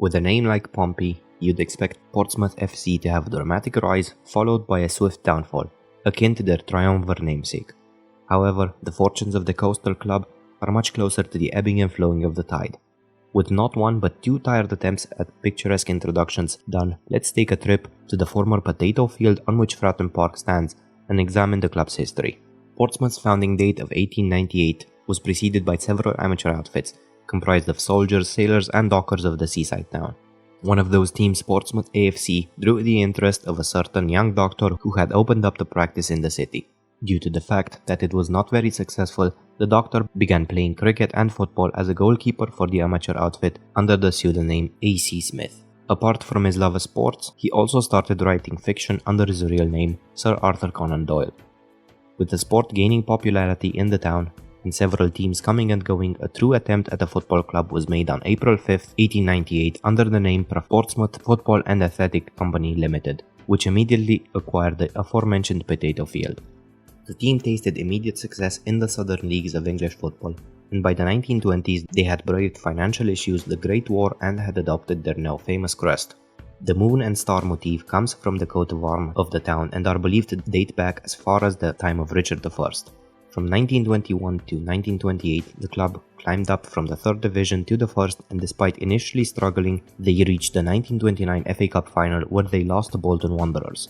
With a name like Pompey, you'd expect Portsmouth FC to have a dramatic rise followed by a swift downfall, akin to their triumvir namesake. However, the fortunes of the coastal club are much closer to the ebbing and flowing of the tide. With not one but two tired attempts at picturesque introductions done, let's take a trip to the former potato field on which Fratton Park stands and examine the club's history. Portsmouth's founding date of 1898 was preceded by several amateur outfits, comprised of soldiers, sailors and dockers of the seaside town. One of those teams, Portsmouth AFC, drew the interest of a certain young doctor who had opened up the practice in the city. Due to the fact that it was not very successful, the doctor began playing cricket and football as a goalkeeper for the amateur outfit under the pseudonym A.C. Smith. Apart from his love of sports, he also started writing fiction under his real name, Sir Arthur Conan Doyle. With the sport gaining popularity in the town, and several teams coming and going, a true attempt at a football club was made on April 5, 1898 under the name Portsmouth Football and Athletic Company Limited, which immediately acquired the aforementioned potato field. The team tasted immediate success in the southern leagues of English football, and by the 1920s they had braved financial issues, the Great War, and had adopted their now famous crest. The moon and star motif comes from the coat of arms of the town and are believed to date back as far as the time of Richard I. From 1921 to 1928, the club climbed up from the 3rd Division to the 1st, and despite initially struggling, they reached the 1929 FAcup final where they lost to Bolton Wanderers.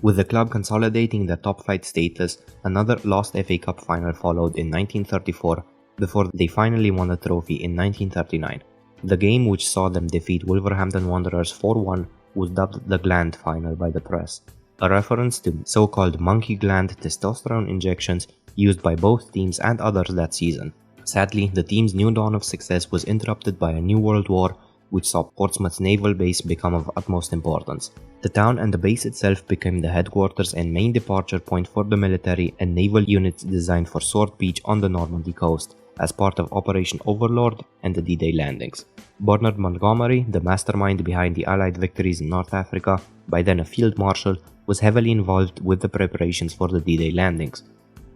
With the club consolidating their top-flight status, another lost FAcup final followed in 1934 before they finally won the trophy in 1939. The game, which saw them defeat Wolverhampton Wanderers 4-1, was dubbed the Gland Final by the press, a reference to so-called monkey gland testosterone injections used by both teams and others that season. Sadly, the team's new dawn of success was interrupted by a new world war, which saw Portsmouth's naval base become of utmost importance. The town and the base itself became the headquarters and main departure point for the military and naval units designed for Sword Beach on the Normandy coast, as part of Operation Overlord and the D-Day landings. Bernard Montgomery, the mastermind behind the Allied victories in North Africa, by then a Field Marshal, was heavily involved with the preparations for the D-Day landings.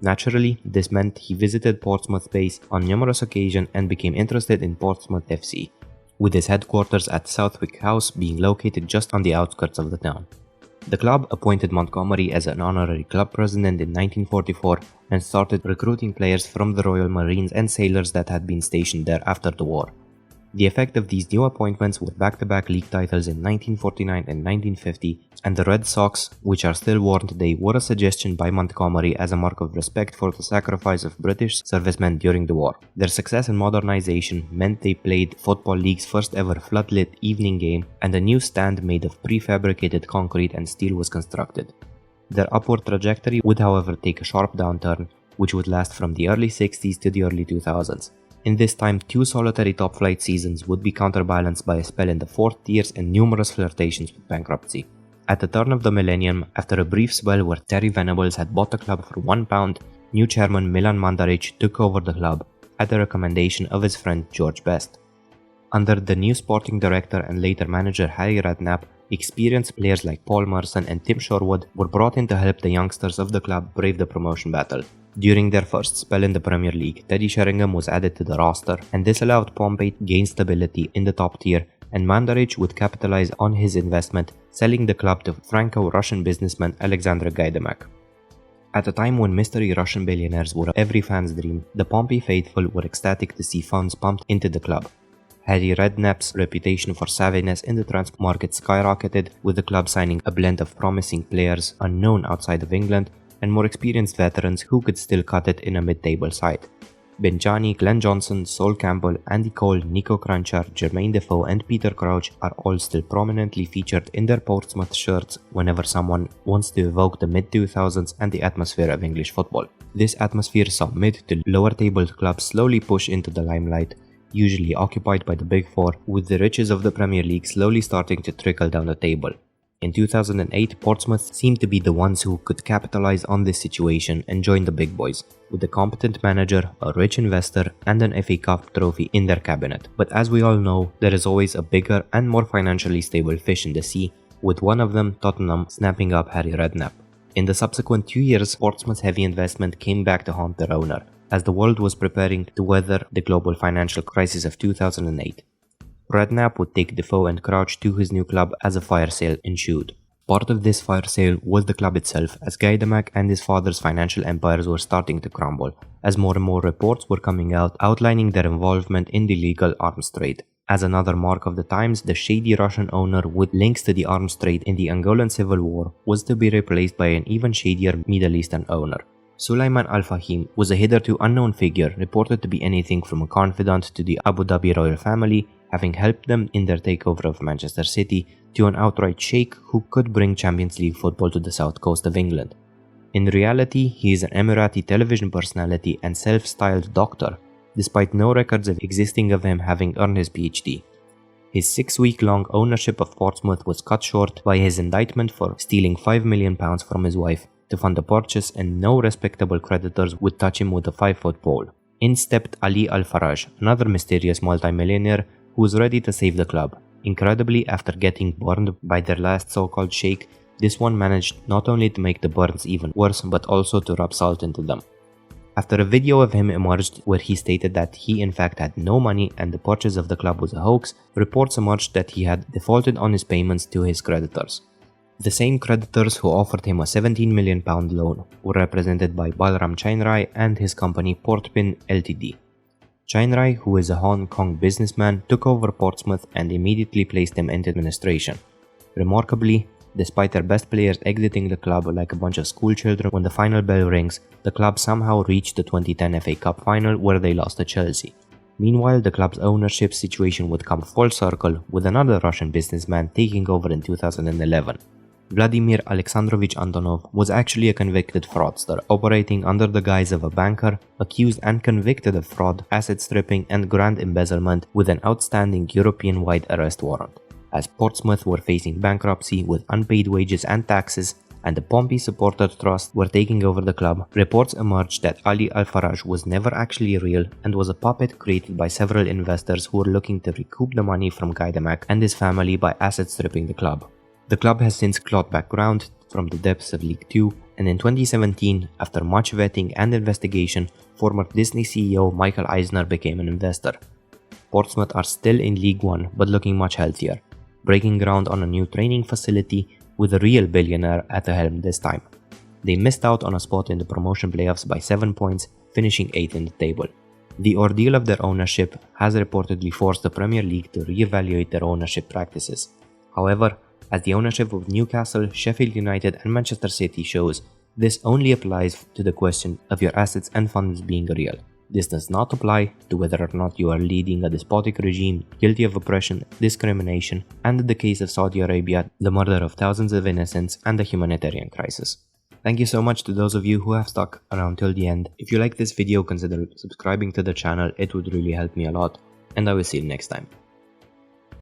Naturally, this meant he visited Portsmouth base on numerous occasions and became interested in Portsmouth FC, with his headquarters at Southwick House being located just on the outskirts of the town. The club appointed Montgomery as an honorary club president in 1944 and started recruiting players from the Royal Marines and sailors that had been stationed there after the war. The effect of these new appointments were back-to-back league titles in 1949 and 1950, and the Red Sox, which are still worn today, were a suggestion by Montgomery as a mark of respect for the sacrifice of British servicemen during the war. Their success and modernization meant they played Football League's first ever floodlit evening game, and a new stand made of prefabricated concrete and steel was constructed. Their upward trajectory would however take a sharp downturn, which would last from the early 60s to the early 2000s. In this time, two solitary top-flight seasons would be counterbalanced by a spell in the fourth tiers and numerous flirtations with bankruptcy. At the turn of the millennium, after a brief spell where Terry Venables had bought the club for £1, new chairman Milan Mandaric took over the club at the recommendation of his friend George Best. Under the new sporting director and later manager Harry Redknapp, experienced players like Paul Merson and Tim Sherwood were brought in to help the youngsters of the club brave the promotion battle. During their first spell in the Premier League, Teddy Sheringham was added to the roster, and this allowed Pompey to gain stability in the top tier, and Mandaric would capitalize on his investment, selling the club to Franco-Russian businessman Alexandre Gaydamak. At a time when mystery Russian billionaires were every fan's dream, the Pompey faithful were ecstatic to see funds pumped into the club. Harry Redknapp's reputation for savviness in the transfer market skyrocketed, with the club signing a blend of promising players unknown outside of England and more experienced veterans who could still cut it in a mid-table side. Benjani, Glenn Johnson, Sol Campbell, Andy Cole, Nico Kranjčar, Jermaine Defoe and Peter Crouch are all still prominently featured in their Portsmouth shirts whenever someone wants to evoke the mid-2000s and the atmosphere of English football. This atmosphere saw mid to lower table clubs slowly push into the limelight, usually occupied by the Big Four, with the riches of the Premier League slowly starting to trickle down the table. In 2008, Portsmouth seemed to be the ones who could capitalize on this situation and join the big boys, with a competent manager, a rich investor, and an FA Cup trophy in their cabinet. But as we all know, there is always a bigger and more financially stable fish in the sea, with one of them, Tottenham, snapping up Harry Redknapp. In the subsequent 2 years, Portsmouth's heavy investment came back to haunt their owner, as the world was preparing to weather the global financial crisis of 2008. Redknapp would take Defoe and Crouch to his new club as a fire sale ensued. Part of this fire sale was the club itself, as Gaydamak and his father's financial empires were starting to crumble, as more and more reports were coming out outlining their involvement in the illegal arms trade. As another mark of the times, the shady Russian owner with links to the arms trade in the Angolan civil war was to be replaced by an even shadier Middle Eastern owner. Sulaiman Al-Fahim was a hitherto unknown figure, reported to be anything from a confidant to the Abu Dhabi royal family, having helped them in their takeover of Manchester City, to an outright sheikh who could bring Champions League football to the south coast of England. In reality, he is an Emirati television personality and self-styled doctor, despite no records existing of him having earned his PhD. His 6-week-long ownership of Portsmouth was cut short by his indictment for stealing £5 million from his wife to fund the purchase, and no respectable creditors would touch him with a 5-foot pole. In stepped Ali Al-Faraj, another mysterious multimillionaire who was ready to save the club. Incredibly, after getting burned by their last so-called sheikh, this one managed not only to make the burns even worse, but also to rub salt into them. After a video of him emerged where he stated that he in fact had no money and the purchase of the club was a hoax, reports emerged that he had defaulted on his payments to his creditors. The same creditors who offered him a £17 million loan were represented by Balram Chainrai and his company Portpin Ltd. Chainrai, who is a Hong Kong businessman, took over Portsmouth and immediately placed him into administration. Remarkably, despite their best players exiting the club like a bunch of schoolchildren when the final bell rings, the club somehow reached the 2010 FA Cup final where they lost to Chelsea. Meanwhile, the club's ownership situation would come full circle with another Russian businessman taking over in 2011. Vladimir Alexandrovich Antonov was actually a convicted fraudster operating under the guise of a banker, accused and convicted of fraud, asset stripping and grand embezzlement with an outstanding European-wide arrest warrant. As Portsmouth were facing bankruptcy with unpaid wages and taxes, and the Pompey supporter trust were taking over the club, reports emerged that Ali Al-Faraj was never actually real and was a puppet created by several investors who were looking to recoup the money from Gaydamak and his family by asset stripping the club. The club has since clawed back ground from the depths of League 2, and in 2017, after much vetting and investigation, former Disney CEO Michael Eisner became an investor. Portsmouth are still in League 1 but looking much healthier, breaking ground on a new training facility with a real billionaire at the helm this time. They missed out on a spot in the promotion playoffs by 7 points, finishing 8th in the table. The ordeal of their ownership has reportedly forced the Premier League to re-evaluate their ownership practices. However, as the ownership of Newcastle, Sheffield United and Manchester City shows, this only applies to the question of your assets and funds being real. This does not apply to whether or not you are leading a despotic regime guilty of oppression, discrimination, and in the case of Saudi Arabia, the murder of thousands of innocents and the humanitarian crisis. Thank you so much to those of you who have stuck around till the end. If you like this video, consider subscribing to the channel, it would really help me a lot, and I will see you next time.